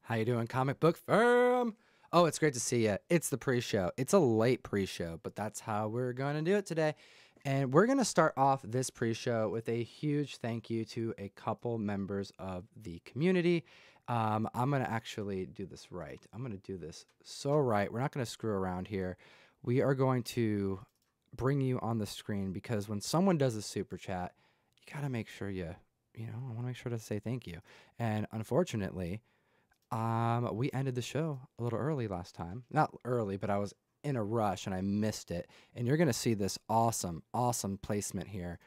How you doing, comic book firm? Oh, it's great to see you. It's the pre-show. It's a late pre-show, but that's how we're going to do it today. And we're going to start off this pre-show with a huge thank you to a couple members of the community. I'm going to actually do this right. I'm going to do this so right. We're not going to screw around here. We are going to bring you on the screen because when someone does a super chat, you got to make sure I want to make sure to say thank you. And unfortunately, we ended the show a little early last time. Not early, but I was in a rush and I missed it. And you're going to see this awesome, awesome placement here.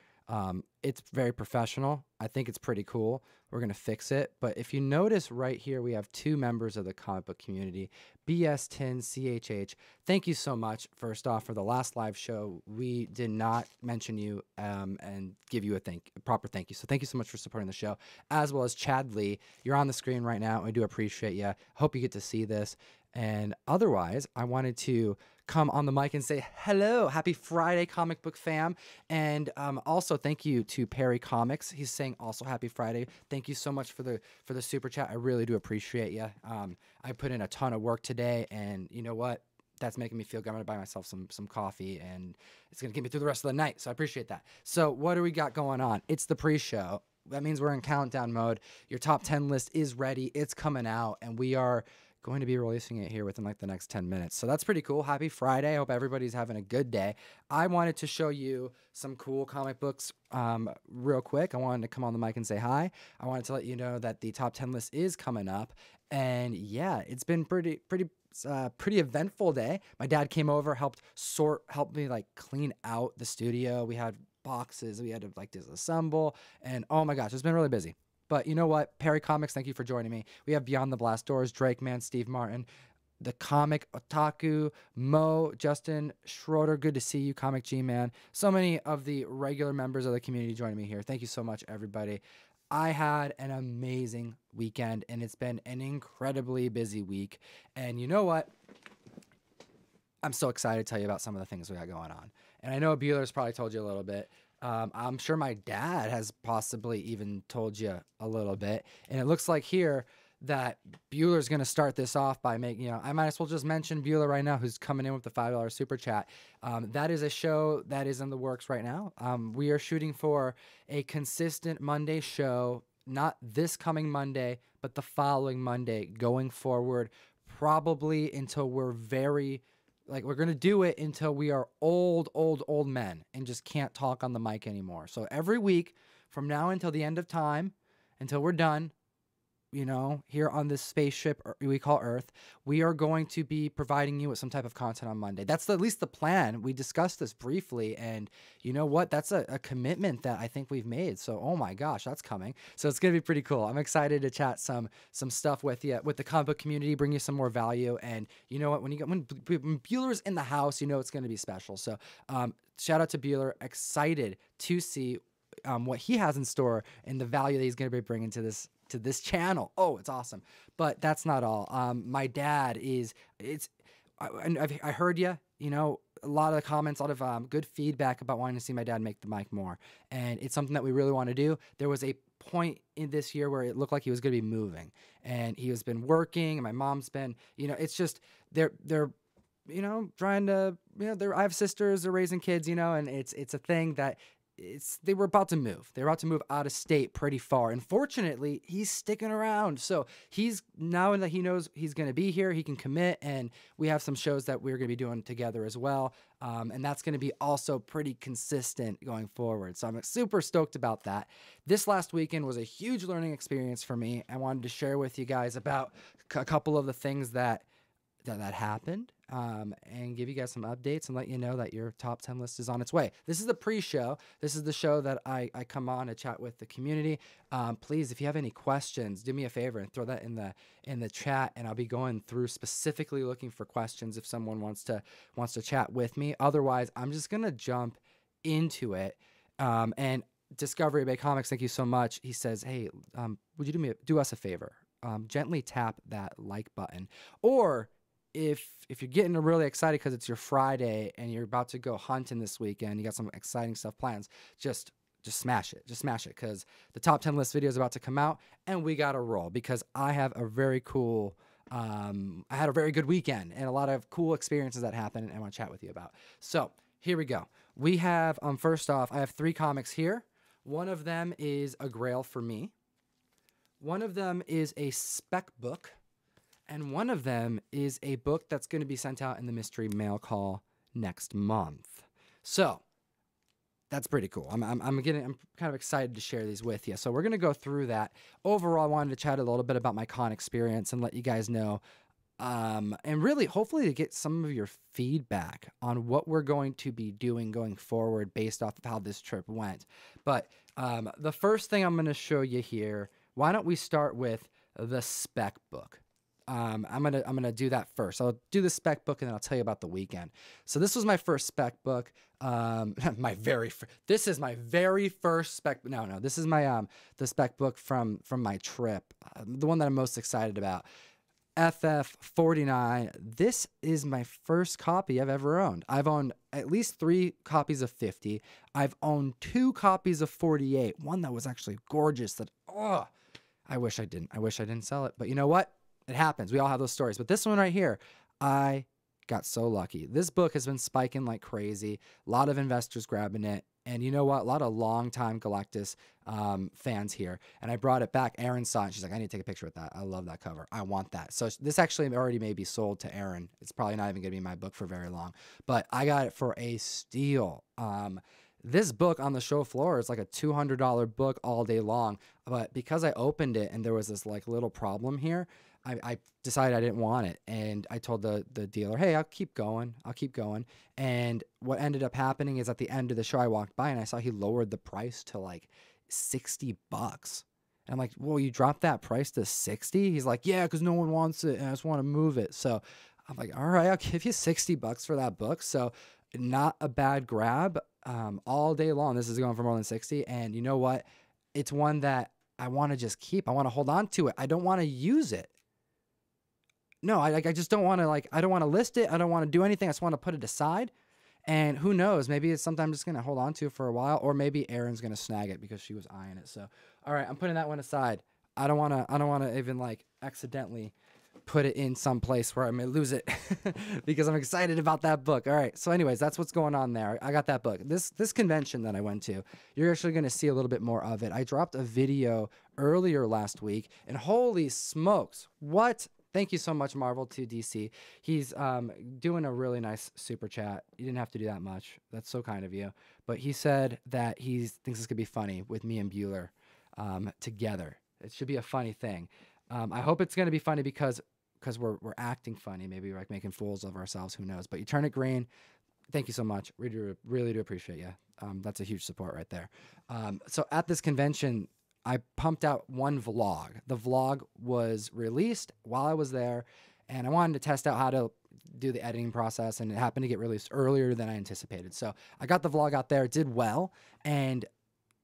It's very professional. I think it's pretty cool. We're going to fix it. But if you notice right here, we have two members of the comic book community, BS10 CHH. Thank you so much, first off, for the last live show. We did not mention you and give you a proper thank you. So thank you so much for supporting the show, as well as Chad Lee. You're on the screen right now. I do appreciate you. Hope you get to see this. And otherwise, I wanted to come on the mic and say hello, happy Friday, comic book fam. And also thank you to Perry Comics. He's saying also happy Friday. Thank you so much for the super chat. I really do appreciate you. I put in a ton of work today, and you know what? That's making me feel good. I'm gonna buy myself some coffee, and it's gonna get me through the rest of the night. So I appreciate that. So what do we got going on? It's the pre-show. That means we're in countdown mode. Your top 10 list is ready. It's coming out, and we are going to be releasing it here within like the next 10 minutes. So that's pretty cool. Happy Friday. I hope everybody's having a good day. I wanted to show you some cool comic books real quick. I wanted to come on the mic and say hi. I wanted to let you know that the top 10 list is coming up. And yeah, it's been pretty eventful day. My dad came over, helped me like clean out the studio. We had boxes we had to like disassemble, and oh my gosh, it's been really busy. But you know what? Perry Comics, thank you for joining me. We have Beyond the Blast Doors, Drake Man, Steve Martin, the Comic Otaku, Mo, Justin Schroeder, good to see you, Comic G-Man. So many of the regular members of the community joining me here. Thank you so much, everybody. I had an amazing weekend, and it's been an incredibly busy week. And you know what? I'm so excited to tell you about some of the things we got going on. And I know Bueller's probably told you a little bit. I'm sure my dad has possibly even told you a little bit. And it looks like here that Bueller's going to start this off by making, I might as well just mention Bueller right now, who's coming in with the $5 super chat. That is a show that is in the works right now. We are shooting for a consistent Monday show, not this coming Monday, but the following Monday going forward, probably until we're we're going to do it until we are old men and just can't talk on the mic anymore. So every week from now until the end of time, until we're done, here on this spaceship we call Earth, we are going to be providing you with some type of content on Monday. That's at least the plan. We discussed this briefly, and you know what? That's a commitment that I think we've made. So, oh my gosh, that's coming. So it's going to be pretty cool. I'm excited to chat some stuff with you, with the comic book community, bring you some more value. And you know what? When Bueller's in the house, it's going to be special. So shout out to Bueller. Excited to see what he has in store and the value that he's going to be bringing to this channel. Oh, it's awesome. But that's not all. My dad I heard you, a lot of the comments, a lot of good feedback about wanting to see my dad make the mic more. And it's something that we really want to do. There was a point in this year where it looked like he was going to be moving, and he has been working, and my mom's been, it's just, they're trying to, I have sisters, they're raising kids, and it's a thing that they were about to move. They were about to move out of state pretty far. And fortunately, he's sticking around. So now that he knows he's going to be here, he can commit. And we have some shows that we're going to be doing together as well. And that's going to be also pretty consistent going forward. So I'm super stoked about that. This last weekend was a huge learning experience for me. I wanted to share with you guys about a couple of the things that happened, and give you guys some updates and let you know that your top 10 list is on its way. This is the pre-show. This is the show that I come on to chat with the community. Please, if you have any questions, do me a favor and throw that in the chat, and I'll be going through specifically looking for questions if someone wants to chat with me. Otherwise, I'm just gonna jump into it. And Discovery Bay Comics, thank you so much. He says, hey, would you do us a favor? Gently tap that like button, or if you're getting really excited because it's your Friday and you're about to go hunting this weekend, you got some exciting stuff plans, just just smash it. Just smash it, because the top 10 list video is about to come out, and we got to roll because I have a very cool, I had a very good weekend and a lot of cool experiences that happened and I want to chat with you about. So here we go. We have, first off, I have 3 comics here. One of them is a grail for me. One of them is a spec book. And one of them is a book that's going to be sent out in the mystery mail call next month. So that's pretty cool. I'm kind of excited to share these with you. So we're going to go through that. Overall, I wanted to chat a little bit about my con experience and let you guys know, and really hopefully to get some of your feedback on what we're going to be doing going forward based off of how this trip went. But the first thing I'm going to show you here, why don't we start with the spec book? I'm gonna do that first. I'll do the spec book and then I'll tell you about the weekend. So this was my first spec book. This is my very first spec. No, this is my the spec book from my trip. The one that I'm most excited about. FF49. This is my first copy I've ever owned. I've owned at least 3 copies of 50. I've owned 2 copies of 48. One that was actually gorgeous. That I wish I didn't sell it. But you know what? It happens. We all have those stories. But this one right here, I got so lucky. This book has been spiking like crazy. A lot of investors grabbing it. And you know what? A lot of longtime Galactus fans here. And I brought it back. Erin saw it. And she's like, I need to take a picture with that. I love that cover. I want that. So this actually already may be sold to Erin. It's probably not even going to be my book for very long. But I got it for a steal. This book on the show floor is like a $200 book all day long. But because I opened it and there was this like little problem here, I decided I didn't want it. And I told the dealer, hey, I'll keep going. And what ended up happening is at the end of the show, I walked by and I saw he lowered the price to like $60. And I'm like, well, you dropped that price to 60? He's like, yeah, because no one wants it. And I just want to move it. So I'm like, all right, I'll give you $60 for that book. So not a bad grab all day long. This is going for more than 60. And you know what? It's one that I want to just keep. I want to hold on to it. I don't want to use it. No, I just don't want to, I don't want to list it. I don't want to do anything. I just want to put it aside. And who knows, maybe it's something I'm just going to hold on to for a while, or maybe Erin's going to snag it because she was eyeing it. So, all right, I'm putting that one aside. I don't want to even accidentally put it in some place where I may lose it because I'm excited about that book. All right. So anyways, that's what's going on there. I got that book. This convention that I went to, you're actually going to see a little bit more of it. I dropped a video earlier last week and holy smokes, what? Thank you so much, Marvel to DC. He's doing a really nice super chat. You didn't have to do that much. That's so kind of you. But he said that he thinks this could be funny with me and Bueller together. It should be a funny thing. I hope it's going to be funny because we're acting funny. Maybe we're like making fools of ourselves. Who knows? But you turn it green. Thank you so much. We really do appreciate you. That's a huge support right there. So at this convention, I pumped out one vlog. The vlog was released while I was there, and I wanted to test out how to do the editing process, and it happened to get released earlier than I anticipated. So I got the vlog out there. It did well, and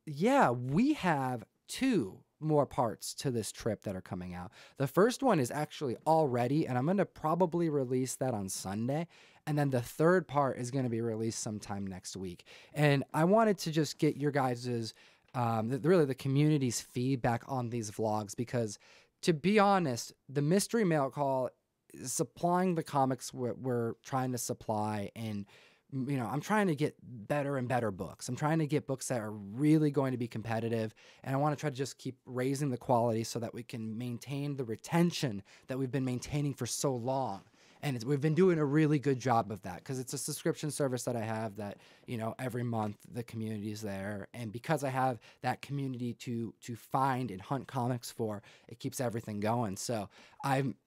yeah, we have 2 more parts to this trip that are coming out. The first one is actually all ready, and I'm going to probably release that on Sunday. And then the third part is going to be released sometime next week. And I wanted to just get your guys's really the community's feedback on these vlogs, because to be honest, the mystery mail call is supplying the comics we're trying to supply, and you know, I'm trying to get better and better books. I'm trying to get books that are really going to be competitive, and I want to try to just keep raising the quality so that we can maintain the retention that we've been maintaining for so long. And we've been doing a really good job of that because it's a subscription service that I have that, you know, every month the community is there. And because I have that community to find and hunt comics for, it keeps everything going. So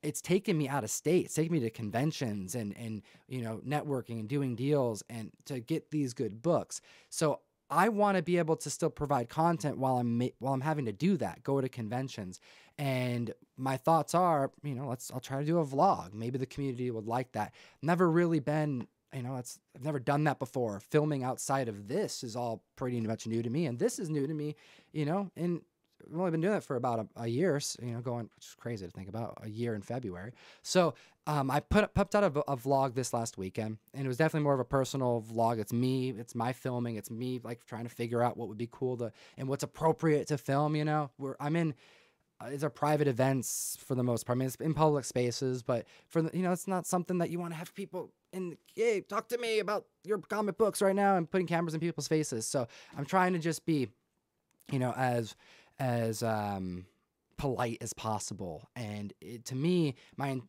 it's taken me out of state. It's taken me to conventions and you know, networking and doing deals and to get these good books. So I want to be able to still provide content while I'm having to do that, go to conventions. And my thoughts are, you know, I'll try to do a vlog. Maybe the community would like that. Never really been, you know, I've never done that before. Filming outside of this is all pretty much new to me, and this is new to me, you know, and I've only been doing it for about a year, going, which is crazy to think about, a year in February. So I popped out a vlog this last weekend, and it was definitely more of a personal vlog. It's me, it's my filming, it's me like trying to figure out what would be cool and what's appropriate to film. I'm in. These are private events for the most part. I mean, it's in public spaces, but it's not something that you want to have people hey, talk to me about your comic books right now and putting cameras in people's faces. So I'm trying to just be, as polite as possible. And to me, my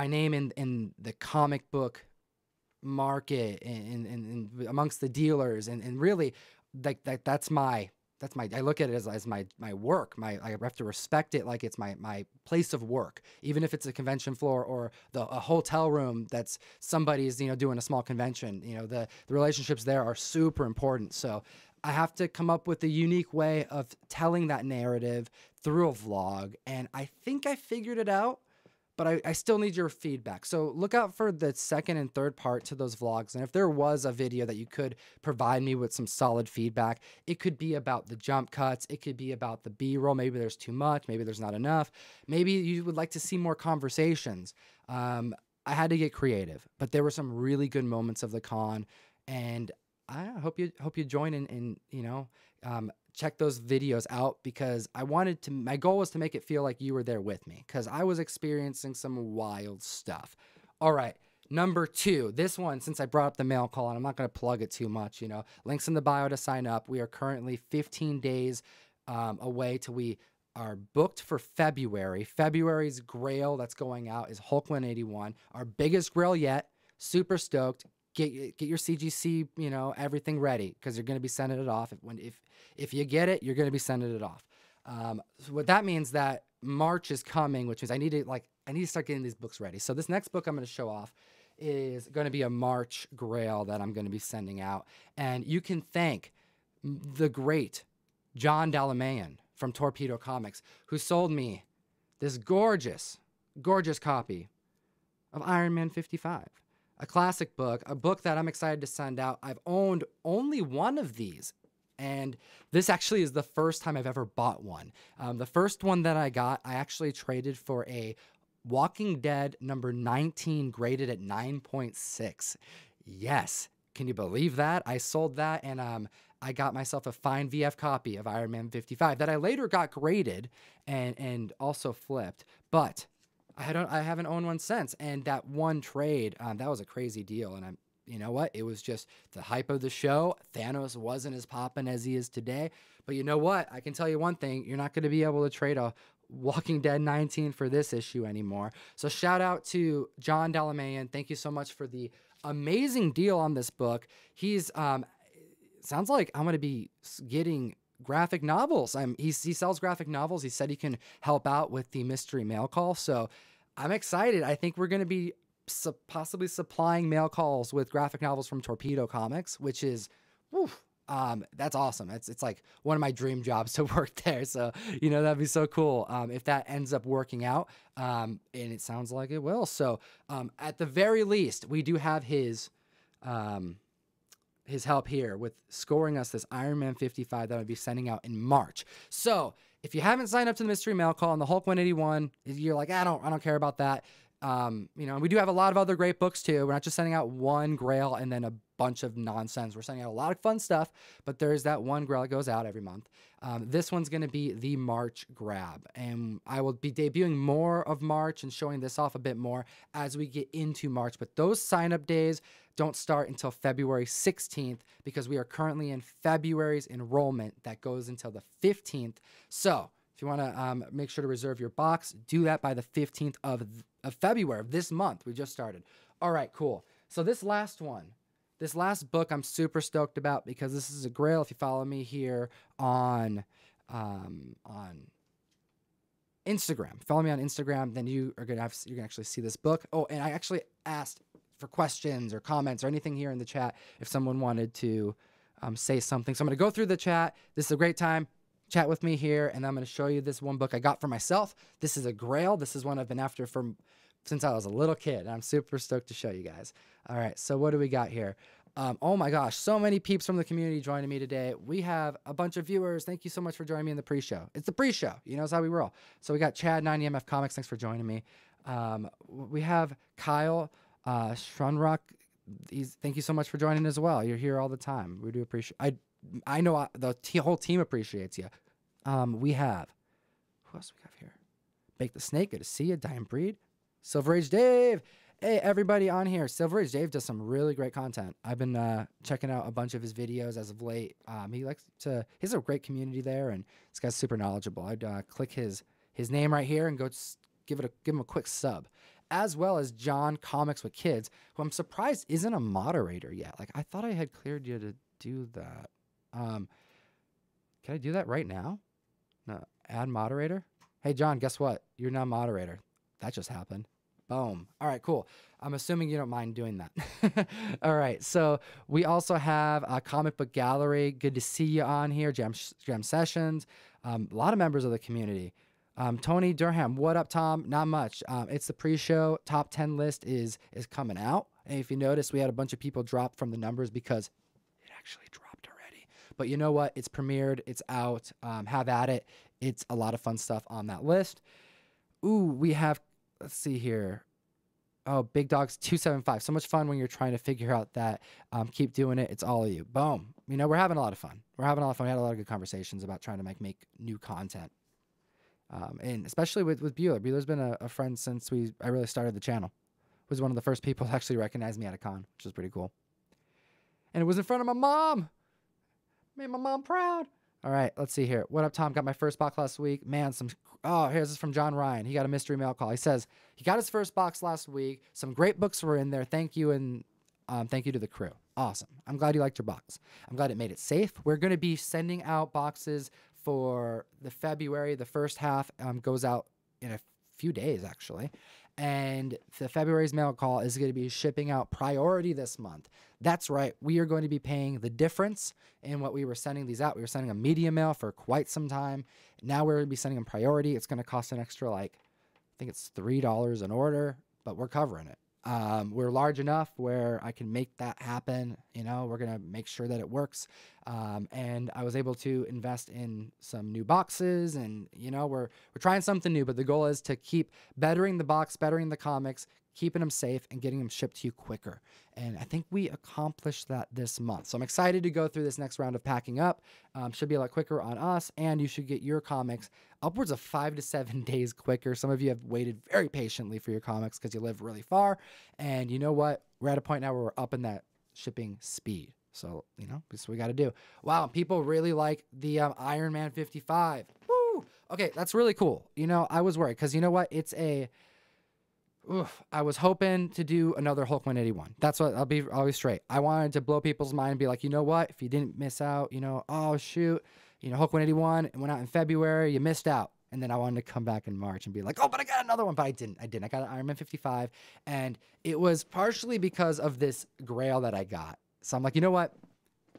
name in the comic book market and amongst the dealers and really that's my I look at it as my work. I have to respect it like it's my place of work, even if it's a convention floor or a hotel room that's somebody's doing a small convention. The relationships there are super important. So I have to come up with a unique way of telling that narrative through a vlog, and I think I figured it out. But I still need your feedback. So look out for the second and third part to those vlogs. And if there was a video that you could provide me with some solid feedback, it could be about the jump cuts. It could be about the B-roll. Maybe there's too much. Maybe there's not enough. Maybe you would like to see more conversations. I had to get creative, but there were some really good moments of the con. And I hope you join in check those videos out, because my goal was to make it feel like you were there with me, because I was experiencing some wild stuff. All right, number 2, this one, since I brought up the mail call, and I'm not going to plug it too much, links in the bio to sign up. We are currently 15 days away till we are booked for February. February's grail that's going out is Hulk 181, our biggest grail yet. Super stoked. Get your CGC, everything ready, because you're going to be sending it off. If you get it, you're going to be sending it off. So what that means, that March is coming, which means I need to start getting these books ready. So this next book I'm going to show off is going to be a March grail that I'm going to be sending out, and you can thank the great John Dalamayan from Torpedo Comics, who sold me this gorgeous copy of Iron Man 55. A classic book, a book that I'm excited to send out. I've owned only one of these, and this actually is the first time I've ever bought one. The first one that I got, I actually traded for a Walking Dead number 19 graded at 9.6. Yes, can you believe that? I sold that, and I got myself a fine VF copy of Iron Man 55 that I later got graded and also flipped, but I haven't owned one since. And that one trade, that was a crazy deal. And you know what? It was just the hype of the show. Thanos wasn't as poppin' as he is today. But you know what? I can tell you one thing. You're not going to be able to trade a Walking Dead 19 for this issue anymore. So shout out to John Dalamayan. Thank you so much for the amazing deal on this book. He's, sounds like I'm going to be getting graphic novels. He sells graphic novels. He said he can help out with the mystery mail call. So I'm excited. I think we're going to be possibly supplying mail calls with graphic novels from Torpedo Comics, which is, that's awesome. It's like one of my dream jobs to work there. So, that'd be so cool if that ends up working out. And it sounds like it will. So at the very least, we do have his help here with scoring us this Iron Man 55 that I'll be sending out in March. So if you haven't signed up to the mystery mail call and the Hulk 181, you're like, I don't care about that. We do have a lot of other great books too. We're not just sending out one grail and then a bunch of nonsense. We're sending out a lot of fun stuff, but there's that one grail that goes out every month. This one's going to be the March grab, and I will be debuting more of March and showing this off a bit more as we get into March. But those sign-up days don't start until February 16th, because we are currently in February's enrollment that goes until the 15th. So if you want to make sure to reserve your box, do that by the 15th of February of this month. We just started. All right, cool. So this last book I'm super stoked about, because this is a grail. If you follow me here on Instagram, follow me on Instagram, then you're gonna actually see this book. Oh, and I actually asked for questions or comments or anything here in the chat if someone wanted to say something. So I'm gonna go through the chat. This is a great time. Chat with me here, and I'm going to show you this one book I got for myself. This is a grail. This is one I've been after since I was a little kid, and I'm super stoked to show you guys. All right, so what do we got here? Oh my gosh, so many peeps from the community joining me today. We have a bunch of viewers. Thank you so much for joining me in the pre-show. It's the pre-show. You know, it's how we roll. So we got Chad, 90MF Comics. Thanks for joining me. We have Kyle Shrunrock. Thank you so much for joining as well. You're here all the time. We do appreciate. I know the whole team appreciates you. We have, who else we have here? Bake the Snake. Good to see you. Dying Breed. Silver Age Dave. Hey, everybody on here. Silver Age Dave does some really great content. I've been checking out a bunch of his videos as of late. He has a great community there, and this guy's super knowledgeable. I'd click his name right here and go give him a quick sub. As well as John Comics with Kids, who I'm surprised isn't a moderator yet. Like, I thought I had cleared you to do that. Can I do that right now? No, add moderator. Hey, John, guess what? You're now moderator. That just happened. Boom. All right, cool. I'm assuming you don't mind doing that. All right, so we also have a comic book gallery. Good to see you on here. Jam Sessions. A lot of members of the community. Tony Durham, what up, Tom? Not much. It's the pre-show. Top 10 list is coming out. And if you notice, we had a bunch of people drop from the numbers because it actually dropped already. But you know what? It's premiered. It's out. Have at it. It's a lot of fun stuff on that list. Ooh, we have, let's see here. Oh, Big Dogs 275. So much fun when you're trying to figure out that. Keep doing it. It's all of you. Boom. You know, we're having a lot of fun. We're having a lot of fun. We had a lot of good conversations about trying to make new content. And especially with Bueller. Bueller's been a friend since I really started the channel. Was one of the first people to actually recognize me at a con, which was pretty cool. And it was in front of my mom. Made my mom proud. All right, let's see here. What up, Tom? Got my first box last week. Man, here's this from John Ryan. He got a mystery mail call. He says he got his first box last week. Some great books were in there. Thank you, and thank you to the crew. Awesome. I'm glad you liked your box. I'm glad it made it safe. We're going to be sending out boxes for the February. The first half goes out in a few days, actually. And the February's mail call is going to be shipping out priority this month. That's right. We are going to be paying the difference in what we were sending these out. We were sending a media mail for quite some time. Now we're going to be sending them priority. It's going to cost an extra, I think it's $3 an order, but we're covering it. We're large enough where I can make that happen. You know, we're going to make sure that it works. And I was able to invest in some new boxes, and, you know, we're trying something new, but the goal is to keep bettering the box, bettering the comics, keeping them safe, and getting them shipped to you quicker. And I think we accomplished that this month. So I'm excited to go through this next round of packing up. Should be a lot quicker on us, and you should get your comics upwards of 5 to 7 days quicker. Some of you have waited very patiently for your comics because you live really far. And you know what? We're at a point now where we're up in that shipping speed. So, you know, that's what we got to do. Wow, people really like the Iron Man 55. Woo! Okay, that's really cool. You know, I was worried because you know what? I was hoping to do another Hulk 181. That's what I'll be always straight. I wanted to blow people's mind and be like, you know what? If you didn't miss out, you know, oh shoot, you know, Hulk 181 went out in February, you missed out. And then I wanted to come back in March and be like, oh, but I got another one. But I didn't. I got an Iron Man 55. And it was partially because of this grail that I got. So I'm like, you know what?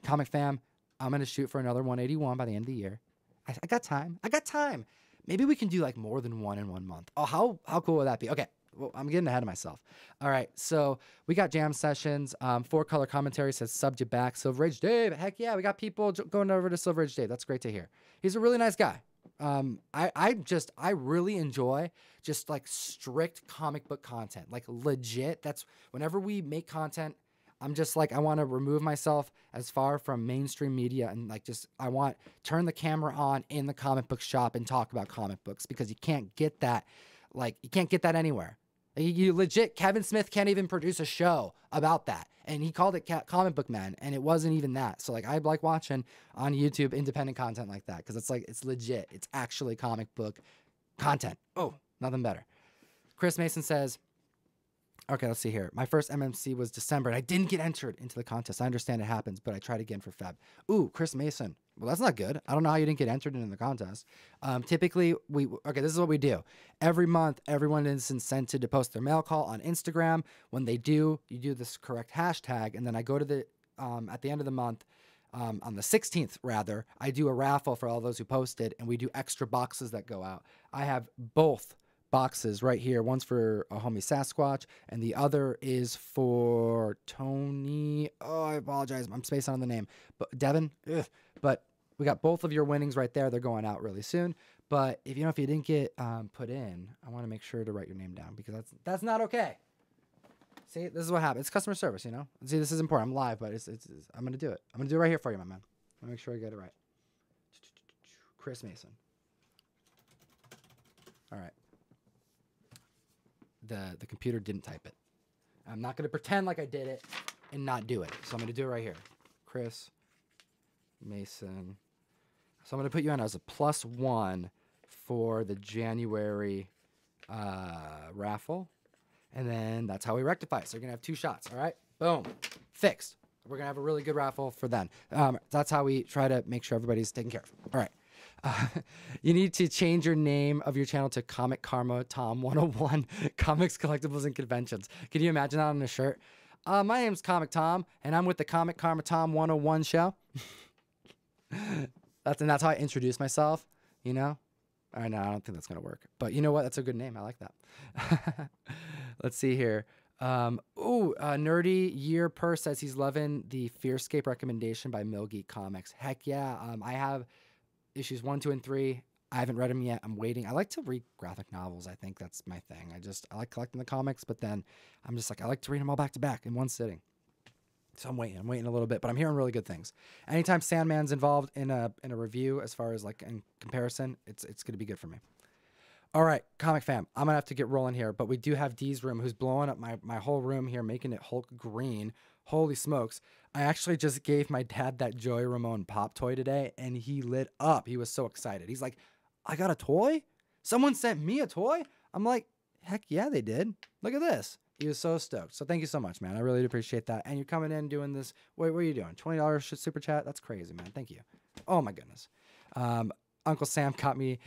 Comic fam, I'm going to shoot for another 181 by the end of the year. I got time. I got time. Maybe we can do like more than one in 1 month. Oh, how cool would that be? Okay. Well, I'm getting ahead of myself. All right, so we got jam sessions. 4-color commentary says subbed you back. Silver Age Dave, heck yeah, we got people going over to Silver Age Dave. That's great to hear. He's a really nice guy. I really enjoy just like strict comic book content, like legit. That's whenever we make content, I'm just like, I want to remove myself as far from mainstream media and like I want turn the camera on in the comic book shop and talk about comic books because you can't get that. Like, you can't get that anywhere. You legit, Kevin Smith can't even produce a show about that. And he called it Comic Book Man, and it wasn't even that. So, like, I like watching on YouTube independent content like that because it's like, it's legit. It's actually comic book content. Oh, nothing better. Chris Mason says, okay, let's see here. My first MMC was December, and I didn't get entered into the contest. I understand it happens, but I tried again for Feb. Ooh, Chris Mason. Well, that's not good. I don't know how you didn't get entered into the contest. Typically, this is what we do. Every month, everyone is incented to post their mail call on Instagram. When they do, you do this correct hashtag, and then I go to the, at the end of the month, on the 16th, rather, I do a raffle for all those who posted, and we do extra boxes that go out. I have both boxes right here. One's for a homie Sasquatch, and the other is for Tony. Oh, I apologize. I'm spacing on the name. But Devin. Ugh. But we got both of your winnings right there. They're going out really soon. But if you didn't get put in, I want to make sure to write your name down because that's not okay. See, this is what happens. It's customer service, See, this is important. I'm live, but I'm gonna do it. I'm gonna do it right here for you, my man. I'm gonna make sure I get it right. Chris Mason. All right. The computer didn't type it. I'm not gonna pretend like I did it and not do it. So I'm gonna do it right here. Chris Mason. So I'm gonna put you on as a +1 for the January raffle. And then that's how we rectify it. So you're going to have 2 shots. All right. Boom. Fixed. We're going to have a really good raffle for then. That's how we try to make sure everybody's taken care of. All right. You need to change your name of your channel to Comic Karma Tom 101 Comics, Collectibles, and Conventions. Can you imagine that on a shirt? My name's Comic Tom, and I'm with the Comic Karma Tom 101 show. That's how I introduce myself, All right, no, I don't think that's going to work. But you know what? That's a good name. I like that. Let's see here. Nerdy Year Per says he's loving the Fearscape recommendation by Milgeek Comics. Heck yeah. I have issues 1, 2, and 3. I haven't read them yet. I'm waiting. I like to read graphic novels. I think that's my thing. I like collecting the comics, but then I'm just like, I like to read them all back to back in one sitting. So I'm waiting a little bit, but I'm hearing really good things. Anytime Sandman's involved in a review, as far as like in comparison, it's going to be good for me. All right, comic fam, I'm going to have to get rolling here, but we do have Dee's room, who's blowing up my whole room here, making it Hulk green. Holy smokes. I actually just gave my dad that Joey Ramone pop toy today, and he lit up. He was so excited. He's like, I got a toy? Someone sent me a toy? I'm like, heck yeah, they did. Look at this. He was so stoked. So thank you so much, man. I really appreciate that. And you're coming in doing this. Wait, what are you doing? $20 super chat? That's crazy, man. Thank you. Oh, my goodness. Uncle Sam got me.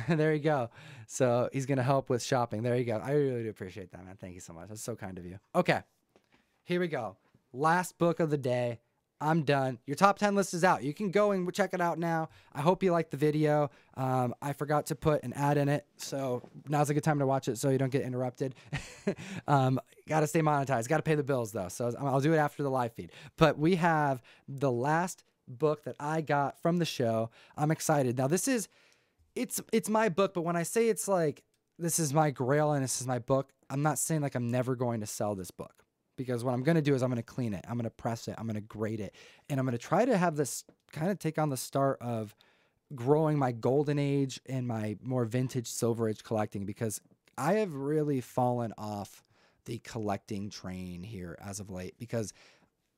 There you go. So he's going to help with shopping. There you go. I really do appreciate that, man. Thank you so much. That's so kind of you. Okay. Here we go. Last book of the day. I'm done. Your top 10 list is out. You can go and check it out now. I hope you liked the video. I forgot to put an ad in it, so now's a good time to watch it so you don't get interrupted. Got to stay monetized. Got to pay the bills, though, so I'll do it after the live feed. But we have the last book that I got from the show. I'm excited. Now, this is... It's my book, but when I say it's like, this is my grail and this is my book, I'm not saying like I'm never going to sell this book. Because what I'm going to do is I'm going to clean it. I'm going to press it. I'm going to grade it. And I'm going to try to have this kind of take on the start of growing my golden age and my more vintage silver age collecting, because I have really fallen off the collecting train here as of late, because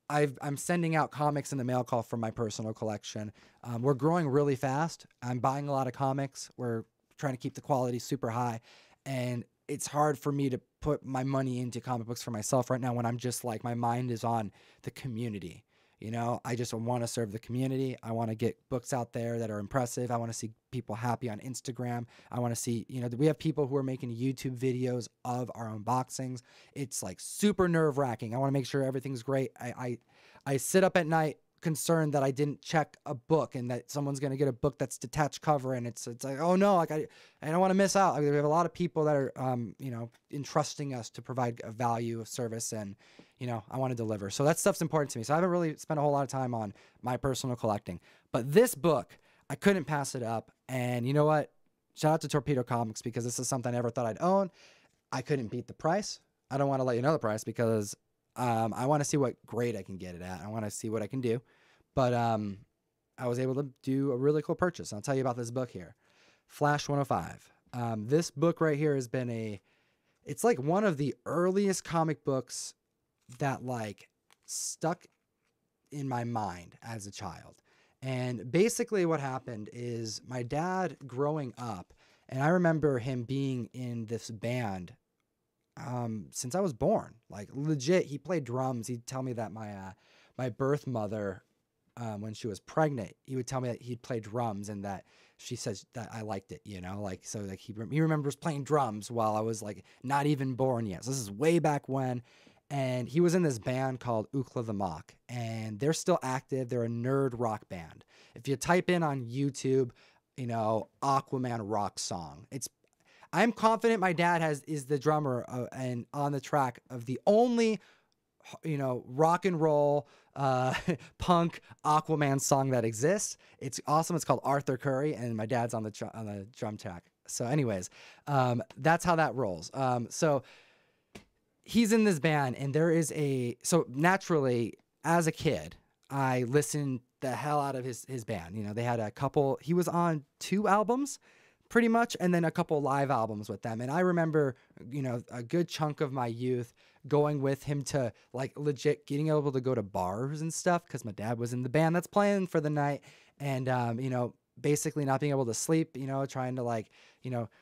I'm sending out comics in the mail call from my personal collection. We're growing really fast. I'm buying a lot of comics. We're trying to keep the quality super high. And it's hard for me to put my money into comic books for myself right now when I'm just like, my mind is on the community. I just want to serve the community. I want to get books out there that are impressive. I want to see people happy on Instagram. I want to see, we have people who are making YouTube videos of our unboxings. It's like super nerve wracking. I want to make sure everything's great. I sit up at night concerned that I didn't check a book and that someone's going to get a book that's detached cover. And it's like, oh no, like I don't want to miss out. We have a lot of people that are, entrusting us to provide a value of service, and, I want to deliver. So that stuff's important to me. So I haven't really spent a whole lot of time on my personal collecting, but this book, I couldn't pass it up. And you know what? Shout out to Torpedo Comics, because this is something I never thought I'd own. I couldn't beat the price. I don't want to let you know the price because I want to see what grade I can get it at. I want to see what I can do. But I was able to do a really cool purchase. I'll tell you about this book here. Flash 105. This book right here has been it's like one of the earliest comic books that like stuck in my mind as a child. And basically what happened is my dad growing up, and I remember him being in this band since I was born. Like legit, he played drums. He'd tell me that my birth mother, when she was pregnant, he would tell me that he'd play drums and that she says that I liked it, so like he remembers playing drums while I was like not even born yet. So this is way back when. And he was in this band called Ookla the Mock, and they're still active. They're a nerd rock band. If you type in on YouTube, Aquaman rock song, I'm confident my dad is the drummer and on the track of the only, rock and roll, punk Aquaman song that exists. It's awesome. It's called Arthur Curry, and my dad's on the drum track. So, anyways, that's how that rolls. So he's in this band, and so naturally, as a kid, I listened the hell out of his band. They had a couple. He was on 2 albums, pretty much, and then a couple live albums with them. And I remember, a good chunk of my youth going with him to like legit getting able to go to bars and stuff because my dad was in the band that's playing for the night, and basically not being able to sleep, trying to like,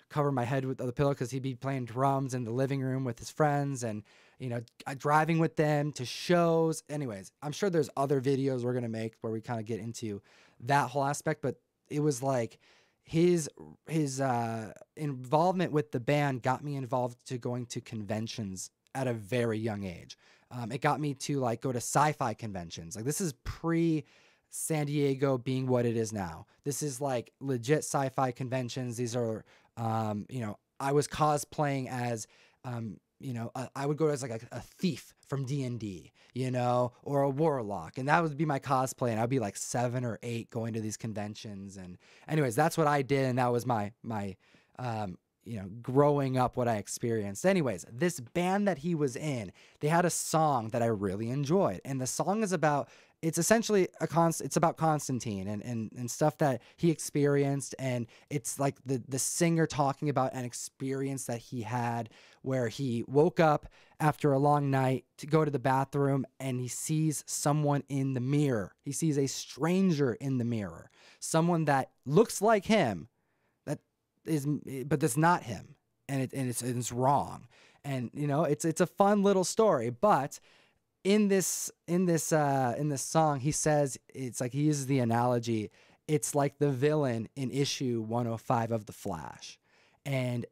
cover my head with the pillow because he'd be playing drums in the living room with his friends, and driving with them to shows. Anyways, I'm sure there's other videos we're gonna make where we kind of get into that whole aspect, but it was like his involvement with the band got me involved to going to conventions at a very young age. It got me to like go to sci-fi conventions. Like, this is pre San Diego being what it is now. This is like legit sci-fi conventions. These are, I was cosplaying as, I would go as like a thief from D&D, or a warlock, and that would be my cosplay. And I'd be like 7 or 8 going to these conventions. And anyways, that's what I did. And that was my growing up, what I experienced. Anyways, this band that he was in, they had a song that I really enjoyed. And the song is about, it's essentially it's about Constantine and stuff that he experienced. And it's like the singer talking about an experience that he had where he woke up after a long night to go to the bathroom, and he sees someone in the mirror. He sees a stranger in the mirror, someone that looks like him, but that's not him, and it's wrong. And it's a fun little story. But in this song, he says, it's like he uses the analogy, it's like the villain in issue 105 of The Flash. And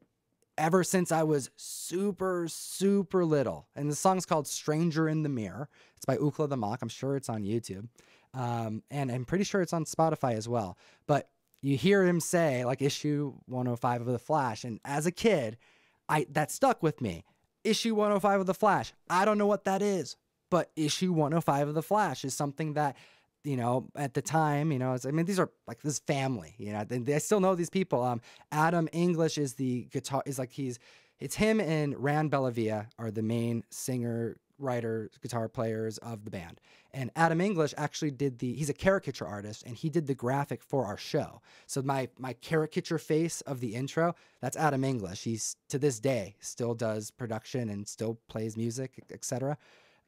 ever since I was super, super little, and the song's called Stranger in the Mirror. It's by Ookla the Mock. I'm sure it's on YouTube. And I'm pretty sure it's on Spotify as well. But you hear him say like issue 105 of The Flash. And as a kid, that stuck with me. Issue 105 of The Flash. I don't know what that is, but issue 105 of The Flash is something that, at the time, these are like this family, I still know these people. Adam English is the guitar, it's him and Rand Bellavia are the main singer, writer, guitar players of the band. And Adam English actually he's a caricature artist, and he did the graphic for our show. So my caricature face of the intro, that's Adam English. He's, to this day, still does production and still plays music, etc.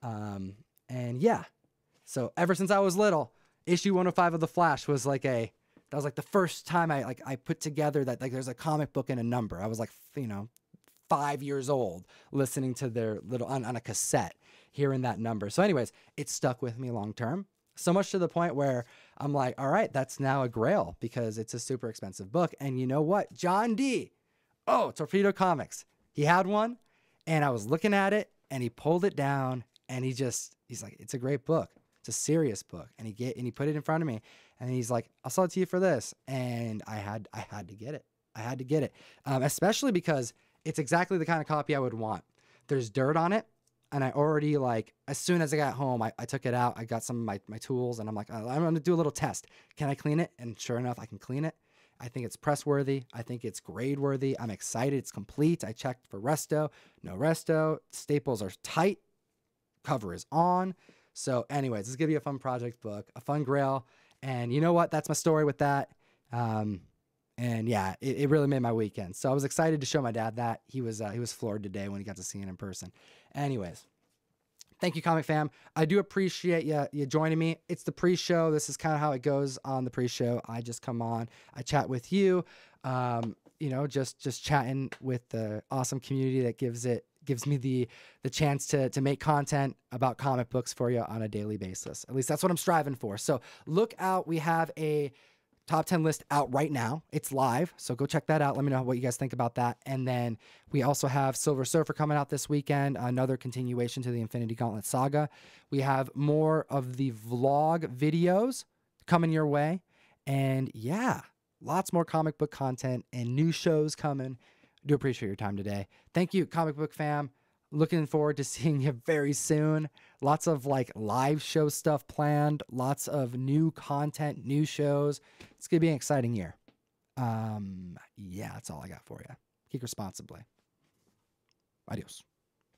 And yeah, so ever since I was little, issue 105 of The Flash was like that was like the first time I put together that like there's a comic book and a number. I was like, 5 years old, listening to their little on a cassette, hearing that number. So anyways, it stuck with me long term, so much to the point where I'm like, all right, that's now a grail because it's a super expensive book. And you know what? John D. Torpedo Comics. He had one, and I was looking at it, and he pulled it down, and he's like, it's a great book. It's a serious book. And he put it in front of me, and he's like, I'll sell it to you for this. And I had to get it. I had to get it. Especially because it's exactly the kind of copy I would want. There's dirt on it. And I already, as soon as I got home, I took it out. I got some of my tools, and I'm like, I'm going to do a little test. Can I clean it? And sure enough, I can clean it. I think it's press worthy. I think it's grade worthy. I'm excited. It's complete. I checked for resto. No resto. Staples are tight. Cover is on. So anyways, this is going to be a fun project book, a fun grail. And you know what? That's my story with that. And yeah, it really made my weekend. So I was excited to show my dad that. He was floored today when he got to see it in person. Anyways, thank you, Comic Fam. I do appreciate you joining me. It's the pre-show. This is kind of how it goes on the pre-show. I just come on, I chat with you, just chatting with the awesome community that gives me the chance to make content about comic books for you on a daily basis. At least that's what I'm striving for. So look out. We have a top 10 list out right now. It's live, so go check that out. Let me know what you guys think about that. And then we also have Silver Surfer coming out this weekend, another continuation to the Infinity Gauntlet saga. We have more of the vlog videos coming your way. And yeah, lots more comic book content and new shows coming. do appreciate your time today. Thank you, comic book fam. Looking forward to seeing you very soon. Lots of like live show stuff planned, lots of new content, new shows. It's going to be an exciting year. Yeah, that's all I got for you. Geek responsibly. Adios.